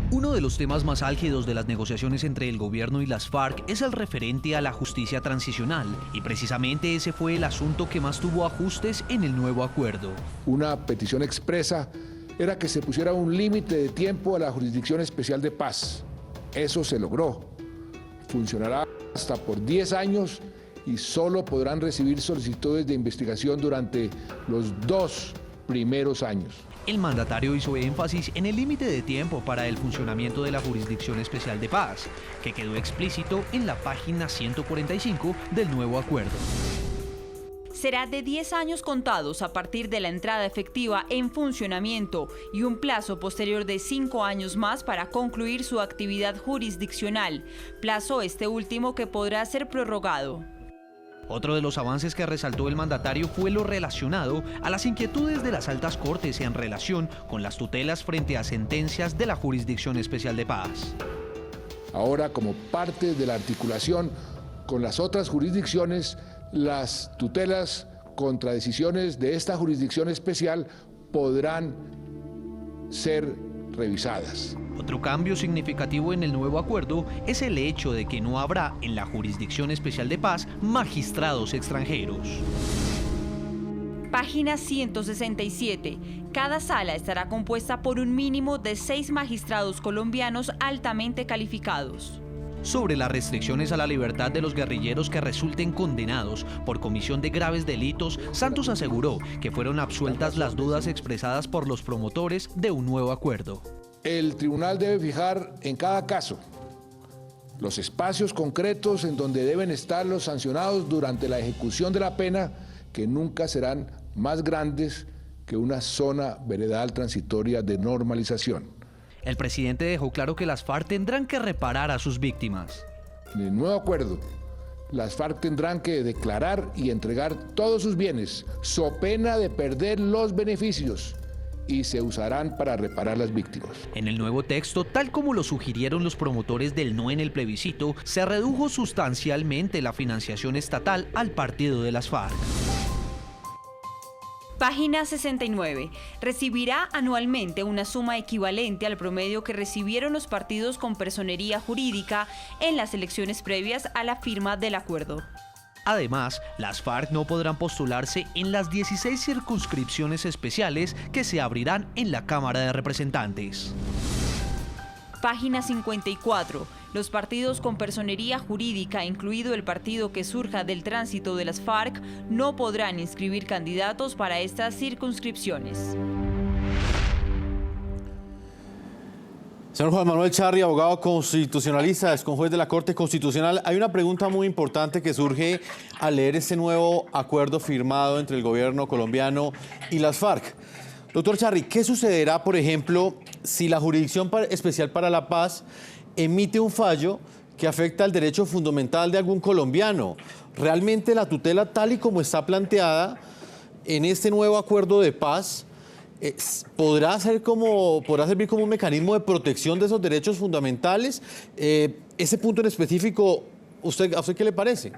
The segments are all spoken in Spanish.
Uno de los temas más álgidos de las negociaciones entre el gobierno y las FARC es el referente a la justicia transicional, y precisamente ese fue el asunto que más tuvo ajustes en el nuevo acuerdo. Una petición expresa era que se pusiera un límite de tiempo a la Jurisdicción Especial de Paz. Eso se logró. Funcionará hasta por 10 años y solo podrán recibir solicitudes de investigación durante los 2 primeros años. El mandatario hizo énfasis en el límite de tiempo para el funcionamiento de la Jurisdicción Especial de Paz, que quedó explícito en la página 145 del nuevo acuerdo. Será de 10 años contados a partir de la entrada efectiva en funcionamiento y un plazo posterior de 5 años más para concluir su actividad jurisdiccional, plazo este último que podrá ser prorrogado. Otro de los avances que resaltó el mandatario fue lo relacionado a las inquietudes de las altas cortes en relación con las tutelas frente a sentencias de la Jurisdicción Especial de Paz. Ahora, como parte de la articulación con las otras jurisdicciones, las tutelas contra decisiones de esta jurisdicción especial podrán ser revisadas. Otro cambio significativo en el nuevo acuerdo es el hecho de que no habrá en la Jurisdicción Especial de Paz magistrados extranjeros. Página 167. Cada sala estará compuesta por un mínimo de 6 magistrados colombianos altamente calificados. Sobre las restricciones a la libertad de los guerrilleros que resulten condenados por comisión de graves delitos, Santos aseguró que fueron absueltas las dudas expresadas por los promotores de un nuevo acuerdo. El tribunal debe fijar en cada caso los espacios concretos en donde deben estar los sancionados durante la ejecución de la pena, que nunca serán más grandes que una zona veredal transitoria de normalización. El presidente dejó claro que las FARC tendrán que reparar a sus víctimas. En el nuevo acuerdo, las FARC tendrán que declarar y entregar todos sus bienes, so pena de perder los beneficios, y se usarán para reparar las víctimas. En el nuevo texto, tal como lo sugirieron los promotores del no en el plebiscito, se redujo sustancialmente la financiación estatal al partido de las FARC. Página 69. Recibirá anualmente una suma equivalente al promedio que recibieron los partidos con personería jurídica en las elecciones previas a la firma del acuerdo. Además, las FARC no podrán postularse en las 16 circunscripciones especiales que se abrirán en la Cámara de Representantes. Página 54. Los partidos con personería jurídica, incluido el partido que surja del tránsito de las FARC, no podrán inscribir candidatos para estas circunscripciones. Señor Juan Manuel Charri, abogado constitucionalista, exconjuez de la Corte Constitucional, hay una pregunta muy importante que surge al leer este nuevo acuerdo firmado entre el gobierno colombiano y las FARC. Doctor Charri, ¿qué sucederá, por ejemplo, si la Jurisdicción Especial para la Paz emite un fallo que afecta el derecho fundamental de algún colombiano? ¿Realmente la tutela, tal y como está planteada en este nuevo acuerdo de paz, podrá servir como un mecanismo de protección de esos derechos fundamentales? Ese punto en específico, ¿a usted qué le parece?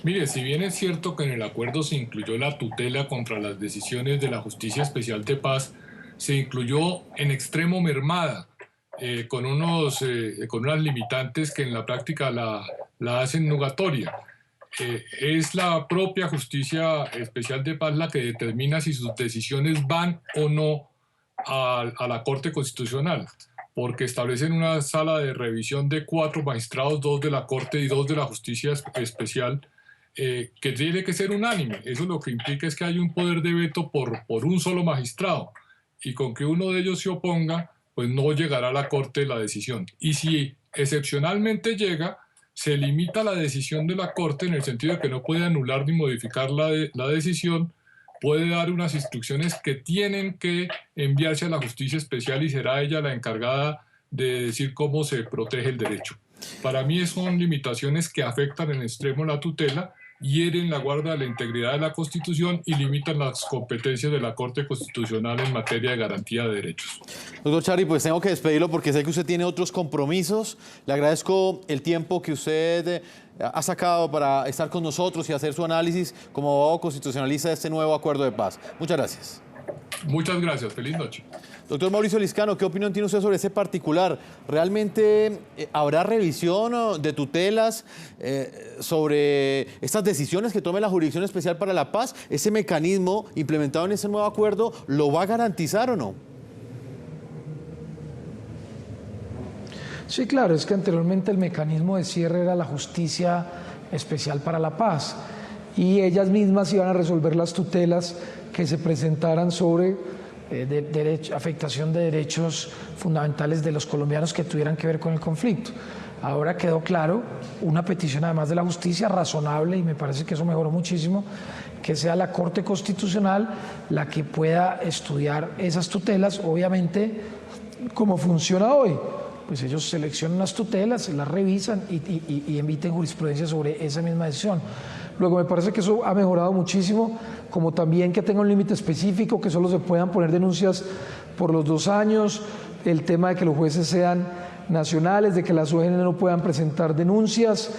Mire, si bien es cierto que en el acuerdo se incluyó la tutela contra las decisiones de la Justicia Especial de Paz, se incluyó en extremo mermada, con unas limitantes que en la práctica la hacen nugatoria. Es la propia Justicia Especial de Paz la que determina si sus decisiones van o no a la Corte Constitucional, porque establecen una sala de revisión de 4 magistrados, 2 de la Corte y 2 de la Justicia Especial, que tiene que ser unánime. Eso lo que implica es que hay un poder de veto por un solo magistrado, y con que uno de ellos se oponga, pues no llegará a la Corte la decisión. Y si excepcionalmente llega, se limita la decisión de la Corte en el sentido de que no puede anular ni modificar la decisión, puede dar unas instrucciones que tienen que enviarse a la Justicia Especial y será ella la encargada de decir cómo se protege el derecho. Para mí son limitaciones que afectan en extremo la tutela, hieren la guarda de la integridad de la Constitución y limitan las competencias de la Corte Constitucional en materia de garantía de derechos. Doctor Charri, pues tengo que despedirlo porque sé que usted tiene otros compromisos. Le agradezco el tiempo que usted ha sacado para estar con nosotros y hacer su análisis como abogado constitucionalista de este nuevo acuerdo de paz. Muchas gracias. Muchas gracias. Feliz noche. Doctor Mauricio Liscano, ¿qué opinión tiene usted sobre ese particular? ¿Realmente habrá revisión de tutelas sobre estas decisiones que tome la Jurisdicción Especial para la Paz? ¿Ese mecanismo implementado en ese nuevo acuerdo lo va a garantizar o no? Sí, claro, es que anteriormente el mecanismo de cierre era la Justicia Especial para la Paz y ellas mismas iban a resolver las tutelas que se presentaran sobre afectación de derechos fundamentales de los colombianos que tuvieran que ver con el conflicto. Ahora quedó claro, una petición además de la justicia razonable, y me parece que eso mejoró muchísimo, que sea la Corte Constitucional la que pueda estudiar esas tutelas, obviamente como funciona hoy. Pues ellos seleccionan las tutelas, las revisan y emiten jurisprudencia sobre esa misma decisión. Luego me parece que eso ha mejorado muchísimo, como también que tenga un límite específico, que solo se puedan poner denuncias por los 2 años, el tema de que los jueces sean nacionales, de que las ONG no puedan presentar denuncias,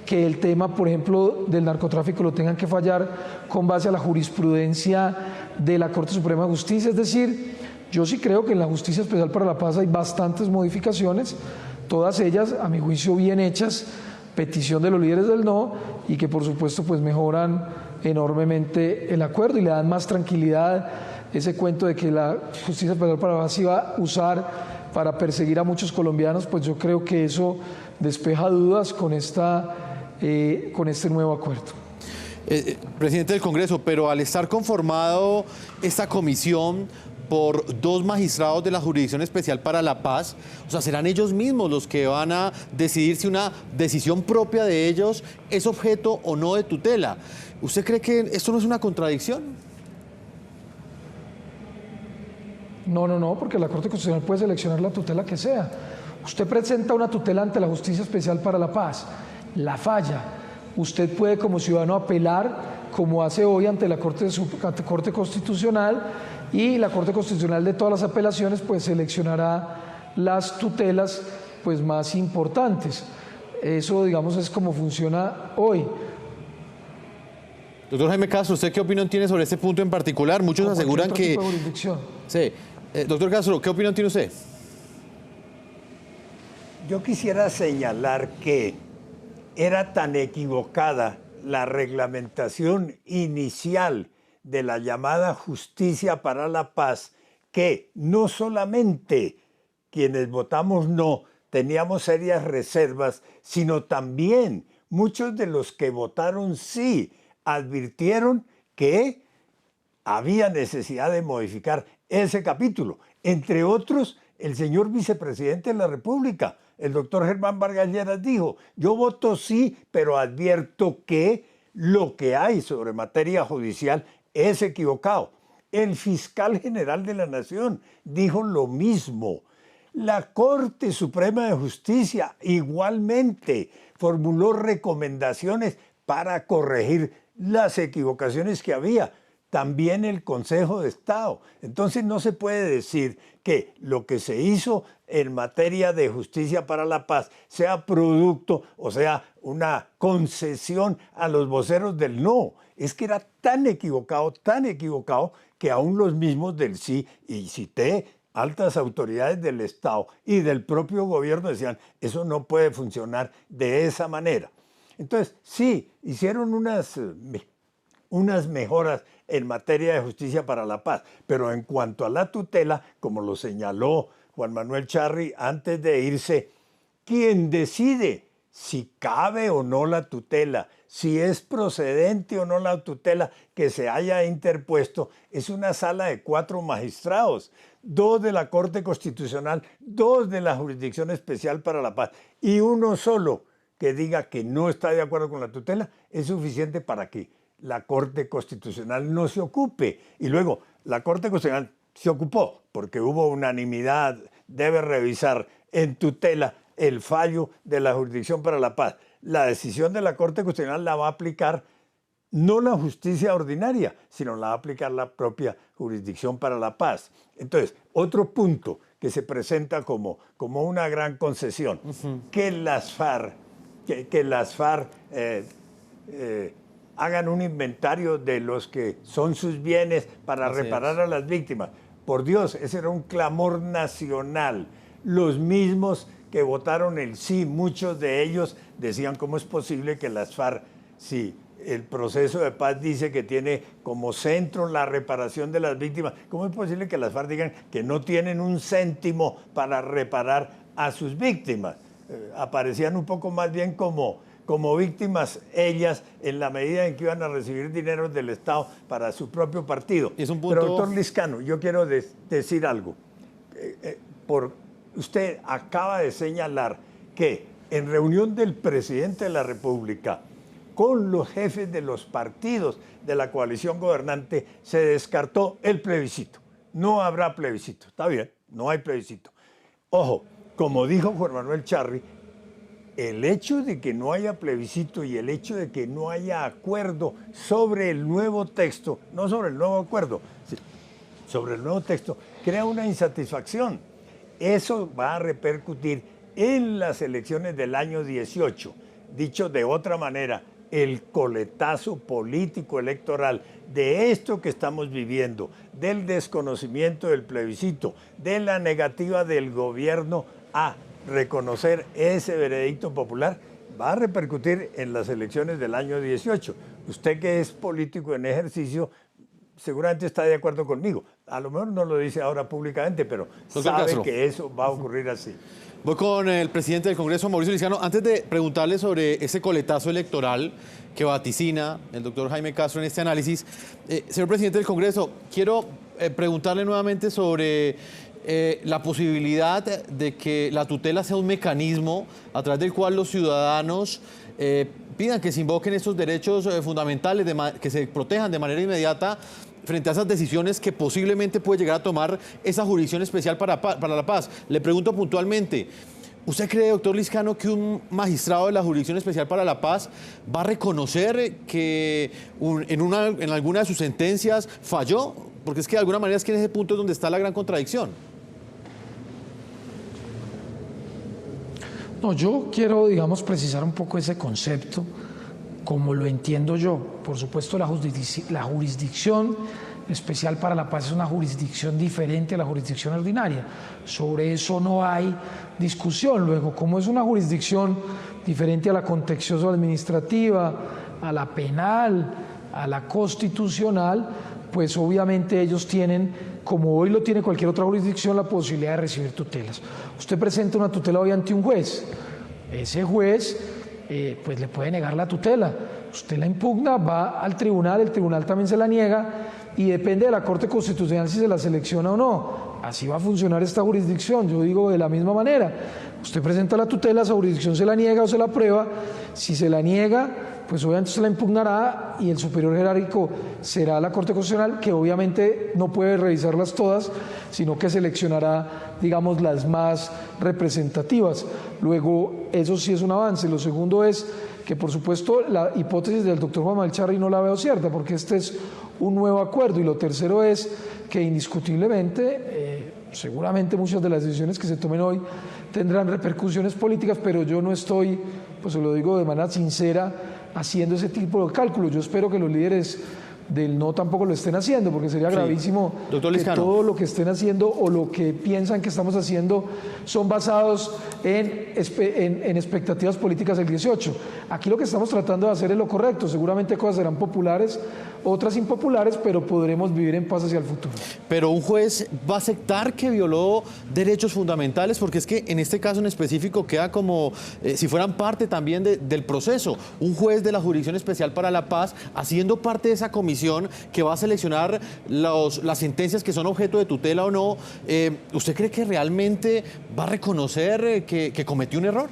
que el tema, por ejemplo, del narcotráfico lo tengan que fallar con base a la jurisprudencia de la Corte Suprema de Justicia, es decir, yo sí creo que en la Justicia Especial para la Paz hay bastantes modificaciones, todas ellas, a mi juicio, bien hechas, petición de los líderes del no, y que por supuesto pues mejoran enormemente el acuerdo y le dan más tranquilidad. Ese cuento de que la Justicia Especial para la Paz se iba a usar para perseguir a muchos colombianos, pues yo creo que eso despeja dudas con este nuevo acuerdo. Presidente del Congreso, pero al estar conformado esta comisión por 2 magistrados de la Jurisdicción Especial para la Paz, o sea, serán ellos mismos los que van a decidir si una decisión propia de ellos es objeto o no de tutela. ¿Usted cree que esto no es una contradicción? No, porque la Corte Constitucional puede seleccionar la tutela que sea. Usted presenta una tutela ante la Justicia Especial para la Paz, la falla. Usted puede como ciudadano apelar, como hace hoy ante la Corte Constitucional, y la Corte Constitucional de todas las apelaciones pues seleccionará las tutelas pues más importantes. Eso, digamos, es como funciona hoy. Doctor Jaime Castro, ¿usted qué opinión tiene sobre este punto en particular? Muchos aseguran que... Sí. Doctor Castro, ¿qué opinión tiene usted? Yo quisiera señalar que era tan equivocada la reglamentación inicial de la llamada Justicia para la Paz, que no solamente quienes votamos no teníamos serias reservas, sino también muchos de los que votaron sí advirtieron que había necesidad de modificar ese capítulo. Entre otros, el señor vicepresidente de la República, el doctor Germán Vargas Lleras, dijo: yo voto sí, pero advierto que lo que hay sobre materia judicial es equivocado. El fiscal general de la Nación dijo lo mismo. La Corte Suprema de Justicia igualmente formuló recomendaciones para corregir las equivocaciones que había. También el Consejo de Estado. Entonces no se puede decir que lo que se hizo en materia de justicia para la paz sea producto, o sea, una concesión a los voceros del no. Es que era tan equivocado, que aún los mismos del sí, y cité altas autoridades del Estado y del propio gobierno, decían: eso no puede funcionar de esa manera. Entonces, sí, hicieron unas mejoras en materia de justicia para la paz, pero en cuanto a la tutela, como lo señaló Juan Manuel Charri antes de irse, quien decide si cabe o no la tutela, si es procedente o no la tutela que se haya interpuesto, es una sala de 4 magistrados, 2 de la Corte Constitucional, 2 de la Jurisdicción Especial para la Paz, y uno solo que diga que no está de acuerdo con la tutela, es suficiente para que la Corte Constitucional no se ocupe. Y luego, la Corte Constitucional se ocupó porque hubo unanimidad, debe revisar en tutela el fallo de la Jurisdicción para la Paz. La decisión de la Corte Constitucional la va a aplicar no la justicia ordinaria, sino la va a aplicar la propia Jurisdicción para la Paz. Entonces, otro punto que se presenta como una gran concesión, que las FARC, hagan un inventario de los que son sus bienes para reparar a las víctimas. Por Dios, ese era un clamor nacional. Los mismos que votaron el sí, muchos de ellos decían cómo es posible que las FARC, sí, el proceso de paz dice que tiene como centro la reparación de las víctimas. ¿Cómo es posible que las FARC digan que no tienen un céntimo para reparar a sus víctimas? Aparecían un poco más bien como víctimas ellas en la medida en que iban a recibir dinero del Estado para su propio partido. Es un punto... Pero doctor Lizcano, yo quiero decir algo. Usted acaba de señalar que en reunión del presidente de la República con los jefes de los partidos de la coalición gobernante se descartó el plebiscito. No habrá plebiscito. Está bien, no hay plebiscito. Ojo, como dijo Juan Manuel Charri, el hecho de que no haya plebiscito y el hecho de que no haya acuerdo sobre el nuevo texto, no sobre el nuevo acuerdo, sobre el nuevo texto, crea una insatisfacción. Eso va a repercutir en las elecciones del año 18. Dicho de otra manera, el coletazo político electoral de esto que estamos viviendo, del desconocimiento del plebiscito, de la negativa del gobierno a reconocer ese veredicto popular, va a repercutir en las elecciones del año 18. Usted que es político en ejercicio, seguramente está de acuerdo conmigo. A lo mejor no lo dice ahora públicamente, pero sabe que eso va a ocurrir así. Voy con el presidente del Congreso, Mauricio Lizcano. Antes de preguntarle sobre ese coletazo electoral que vaticina el doctor Jaime Castro en este análisis, señor presidente del Congreso, quiero preguntarle nuevamente sobre la posibilidad de que la tutela sea un mecanismo a través del cual los ciudadanos pidan que se invoquen estos derechos fundamentales, que se protejan de manera inmediata frente a esas decisiones que posiblemente puede llegar a tomar esa Jurisdicción Especial para la Paz. Le pregunto puntualmente, ¿usted cree, doctor Lizcano, que un magistrado de la Jurisdicción Especial para la Paz va a reconocer que en alguna de sus sentencias falló? Porque es que de alguna manera es que en ese punto es donde está la gran contradicción. No, yo quiero, digamos, precisar un poco ese concepto, como lo entiendo yo. Por supuesto, la Jurisdicción Especial para la Paz es una jurisdicción diferente a la jurisdicción ordinaria. Sobre eso no hay discusión. Luego, como es una jurisdicción diferente a la contencioso administrativa, a la penal, a la constitucional, pues obviamente ellos tienen, como hoy lo tiene cualquier otra jurisdicción, la posibilidad de recibir tutelas. Usted presenta una tutela hoy ante un juez. Ese juez pues le puede negar la tutela. Usted la impugna, va al tribunal, el tribunal también se la niega y depende de la Corte Constitucional si se la selecciona o no. Así va a funcionar esta jurisdicción, yo digo de la misma manera. Usted presenta la tutela, esa jurisdicción se la niega o se la aprueba. Si se la niega, pues obviamente se la impugnará y el superior jerárquico será la Corte Constitucional, que obviamente no puede revisarlas todas, sino que seleccionará, digamos, las más representativas. Luego, eso sí es un avance. Lo segundo es que, por supuesto, la hipótesis del doctor Juan Manuel Charri no la veo cierta, porque este es un nuevo acuerdo. Y lo tercero es que indiscutiblemente, seguramente muchas de las decisiones que se tomen hoy tendrán repercusiones políticas, pero yo no estoy, pues se lo digo de manera sincera, haciendo ese tipo de cálculos. Yo espero que los líderes del no tampoco lo estén haciendo, porque sería gravísimo que todo lo que estén haciendo o lo que piensan que estamos haciendo son basados en expectativas políticas del 18. Aquí lo que estamos tratando de hacer es lo correcto. Seguramente cosas serán populares, otras impopulares, pero podremos vivir en paz hacia el futuro. Pero un juez va a aceptar que violó derechos fundamentales, porque es que en este caso en específico queda como si fueran parte también del proceso. Un juez de la Jurisdicción Especial para la Paz haciendo parte de esa comisión que va a seleccionar las sentencias que son objeto de tutela o no. ¿Usted cree que realmente va a reconocer que cometió un error?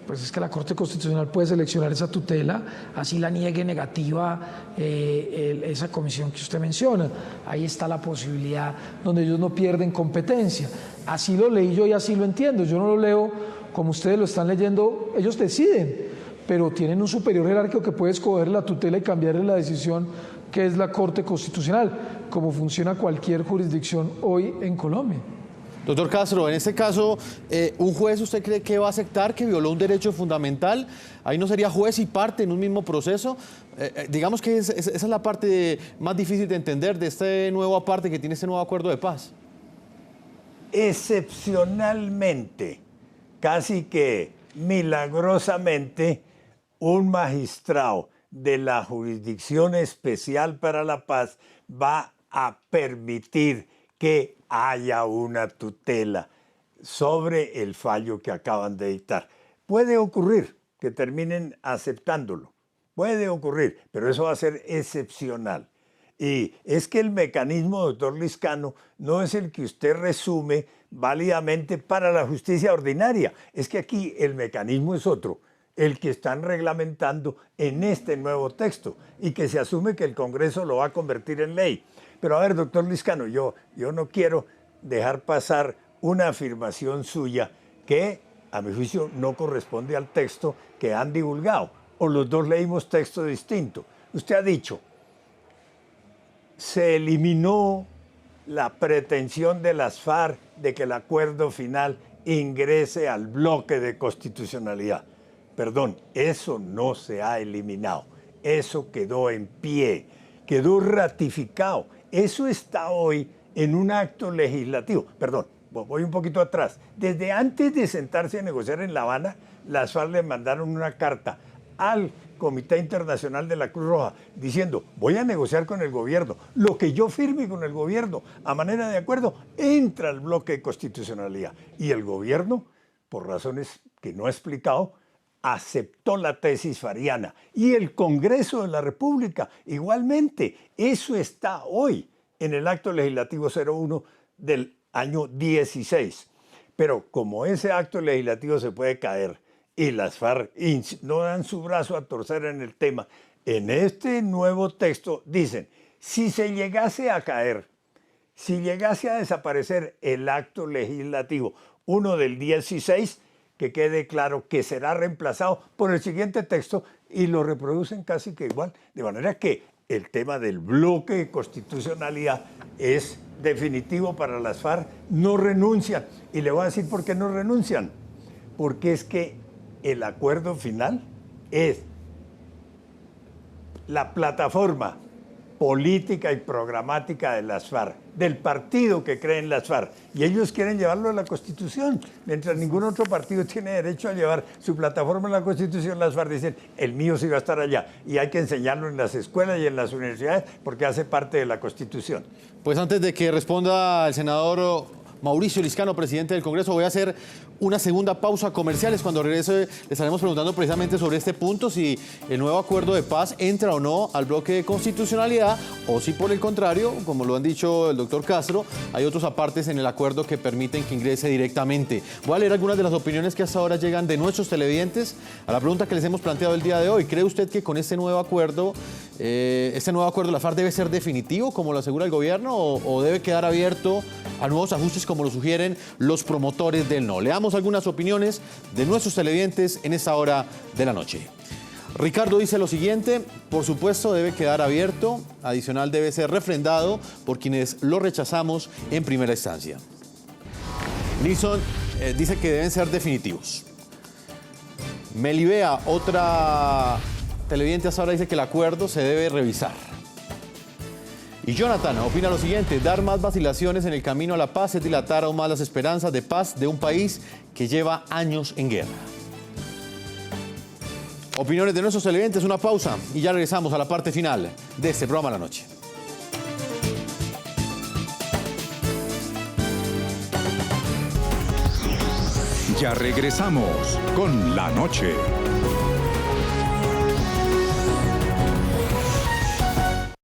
Pues es que la Corte Constitucional puede seleccionar esa tutela, así la niegue negativa esa comisión que usted menciona. Ahí está la posibilidad donde ellos no pierden competencia. Así lo leí yo y así lo entiendo. Yo no lo leo como ustedes lo están leyendo. Ellos deciden, pero tienen un superior jerárquico que puede escoger la tutela y cambiarle la decisión, que es la Corte Constitucional, como funciona cualquier jurisdicción hoy en Colombia. Doctor Castro, en este caso, ¿un juez usted cree que va a aceptar que violó un derecho fundamental? ¿Ahí no sería juez y parte en un mismo proceso? Digamos que esa es la parte más difícil de entender de este nuevo aparte que tiene este nuevo acuerdo de paz. Excepcionalmente, casi que milagrosamente, un magistrado de la Jurisdicción Especial para la Paz va a permitir que haya una tutela sobre el fallo que acaban de dictar. Puede ocurrir que terminen aceptándolo, puede ocurrir, pero eso va a ser excepcional. Y es que el mecanismo, doctor Lizcano, no es el que usted resume válidamente para la justicia ordinaria. Es que aquí el mecanismo es otro, el que están reglamentando en este nuevo texto y que se asume que el Congreso lo va a convertir en ley. Pero a ver, doctor Lizcano, yo no quiero dejar pasar una afirmación suya que, a mi juicio, no corresponde al texto que han divulgado, o los dos leímos texto distinto. Usted ha dicho, se eliminó la pretensión de las FARC de que el acuerdo final ingrese al bloque de constitucionalidad. Perdón, eso no se ha eliminado, eso quedó en pie, quedó ratificado. Eso está hoy en un acto legislativo. Perdón, voy un poquito atrás. Desde antes de sentarse a negociar en La Habana, las FARC le mandaron una carta al Comité Internacional de la Cruz Roja diciendo, voy a negociar con el gobierno. Lo que yo firme con el gobierno a manera de acuerdo entra al bloque de constitucionalidad. Y el gobierno, por razones que no he explicado, aceptó la tesis fariana. Y el Congreso de la República igualmente. Eso está hoy en el acto legislativo 01 del año 16. Pero como ese acto legislativo se puede caer y las FARC no dan su brazo a torcer en el tema, en este nuevo texto dicen, si se llegase a caer, si llegase a desaparecer el acto legislativo 1 del 16, que quede claro que será reemplazado por el siguiente texto y lo reproducen casi que igual. De manera que el tema del bloque de constitucionalidad es definitivo para las FARC. No renuncian. Y le voy a decir por qué no renuncian. Porque es que el acuerdo final es la plataforma política y programática de las FARC, del partido que cree en las FARC, y ellos quieren llevarlo a la Constitución, mientras ningún otro partido tiene derecho a llevar su plataforma a la Constitución. Las FARC dicen, el mío sí va a estar allá, y hay que enseñarlo en las escuelas y en las universidades porque hace parte de la Constitución. Pues antes de que responda el senador Mauricio Lizcano, presidente del Congreso, voy a hacer una segunda pausa comerciales. Cuando regrese le estaremos preguntando precisamente sobre este punto, si el nuevo acuerdo de paz entra o no al bloque de constitucionalidad, o si por el contrario, como lo han dicho el doctor Castro, hay otros apartes en el acuerdo que permiten que ingrese directamente. Voy a leer algunas de las opiniones que hasta ahora llegan de nuestros televidentes a la pregunta que les hemos planteado el día de hoy. ¿Cree usted que con este nuevo acuerdo de la FARC debe ser definitivo, como lo asegura el gobierno, o debe quedar abierto a nuevos ajustes como lo sugieren los promotores del no? Leamos algunas opiniones de nuestros televidentes en esta hora de la noche. Ricardo dice lo siguiente: por supuesto debe quedar abierto, adicional debe ser refrendado por quienes lo rechazamos en primera instancia. Nilson dice que deben ser definitivos. Melibea, otra televidente hasta ahora, dice que el acuerdo se debe revisar. Y Jonathan opina lo siguiente: dar más vacilaciones en el camino a la paz es dilatar aún más las esperanzas de paz de un país que lleva años en guerra. Opiniones de nuestros televidentes, una pausa y ya regresamos a la parte final de este programa La Noche. Ya regresamos con La Noche.